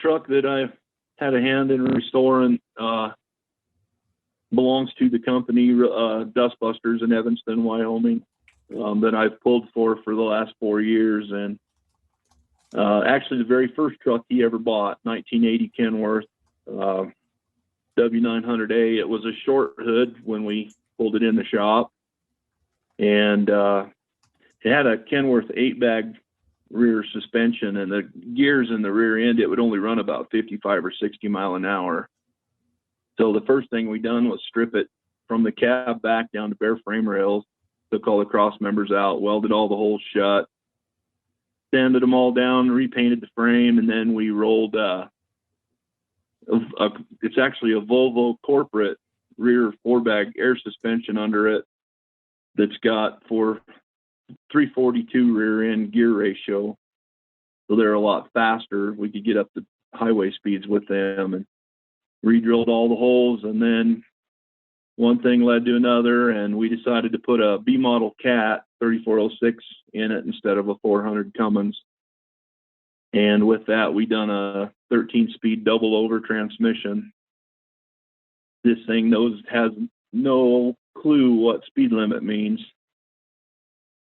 truck that I had a hand in restoring belongs to the company Dustbusters in Evanston, Wyoming, that I've pulled for the last 4 years. And actually the very first truck he ever bought, 1980 Kenworth W900A. It was a short hood when we pulled it in the shop, and it had a Kenworth 8-bag rear suspension, and the gears in the rear end, it would only run about 55 or 60 mile an hour. So the first thing we done was strip it from the cab back down to bare frame rails, took all the cross members out, welded all the holes shut, sanded them all down, repainted the frame, and then we rolled it's actually a Volvo corporate rear 4-bag air suspension under it that's got 342 rear end gear ratio, so they're a lot faster. We could get up to highway speeds with them, and re-drilled all the holes. And then one thing led to another, and we decided to put a B model Cat 3406 in it instead of a 400 Cummins. And with that, we done a 13-speed double over transmission. This thing has no clue what speed limit means.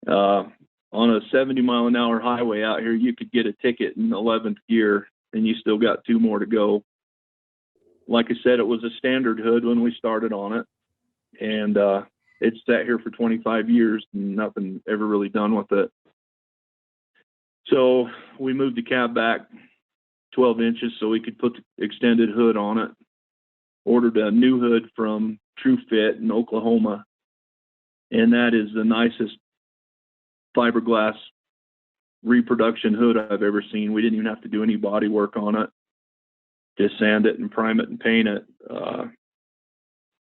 On a 70 mile an hour highway out here, you could get a ticket in 11th gear, and you still got 2 more to go. Like I said, it was a standard hood when we started on it, and it's sat here for 25 years and nothing ever really done with it. So we moved the cab back 12 inches so we could put the extended hood on it. Ordered a new hood from True Fit in Oklahoma, and that is the nicest fiberglass reproduction hood I've ever seen. We didn't even have to do any body work on it. Just sand it and prime it and paint it.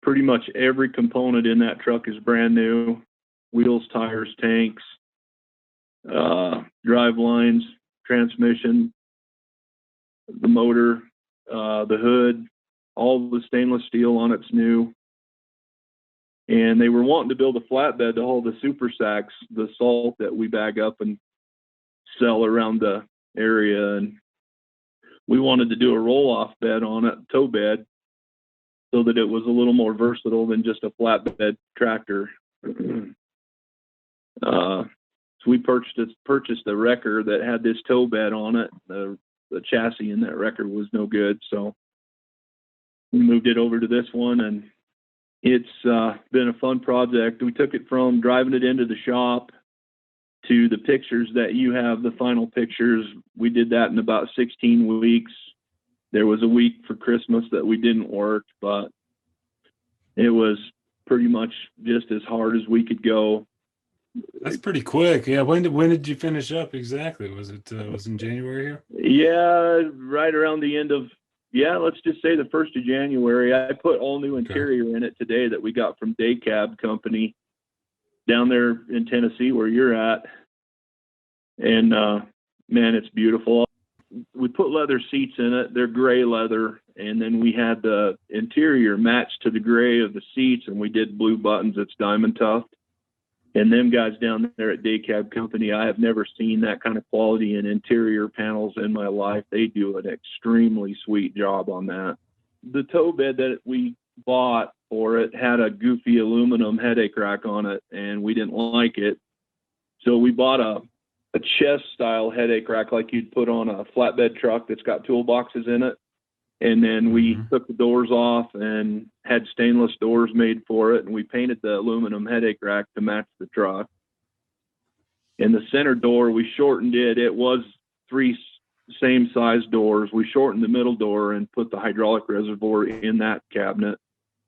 Pretty much every component in that truck is brand new. Wheels, tires, tanks, drive lines, transmission, the motor, the hood, all the stainless steel on it's new. And they were wanting to build a flatbed to hold the super sacks, the salt that we bag up and sell around the area. And we wanted to do a roll-off bed on it, tow bed, so that it was a little more versatile than just a flatbed tractor. So we purchased a wrecker that had this tow bed on it. The chassis in that wrecker was no good, so we moved it over to this one, and it's been a fun project. We took it from driving it into the shop to the pictures that you have, the final pictures. We did that in about 16 weeks. There was a week for Christmas that we didn't work, but it was pretty much just as hard as we could go. That's pretty quick. Yeah. When did you finish up exactly? Was it in January here? Yeah, right around the end of, let's just say the 1st of January. I put all new interior in it today that we got from Day Cab Company down there in Tennessee where you're at. And man, it's beautiful. We put leather seats in it. They're gray leather. And then we had the interior matched to the gray of the seats, and we did blue buttons. It's diamond tuft. And them guys down there at Day Cab Company, I have never seen that kind of quality in interior panels in my life. They do an extremely sweet job on that. The tow bed that we bought for it had a goofy aluminum headache rack on it, and we didn't like it. So we bought a chest style headache rack like you'd put on a flatbed truck that's got toolboxes in it. And then we took the doors off and had stainless doors made for it. And we painted the aluminum headache rack to match the truck. And the center door, we shortened it. It was 3 same size doors. We shortened the middle door and put the hydraulic reservoir in that cabinet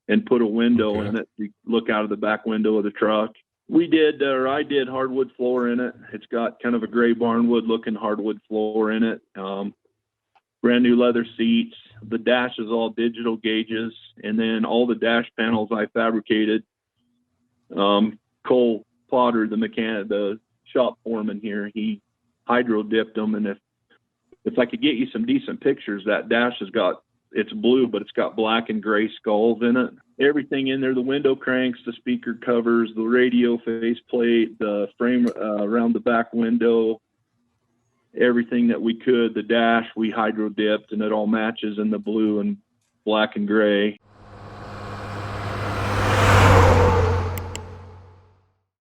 and put a window in it to look out of the back window of the truck. I did hardwood floor in it. It's got kind of a gray barnwood looking hardwood floor in it. Brand new leather seats. The dash is all digital gauges, and then all the dash panels I fabricated. Cole Potter, the shop foreman here, he hydro dipped them, and if I could get you some decent pictures, that dash it's blue, but it's got black and gray skulls in it. Everything in there, the window cranks, the speaker covers, the radio faceplate, the frame around the back window, everything that we could. The dash we hydro dipped, and it all matches in the blue and black and gray.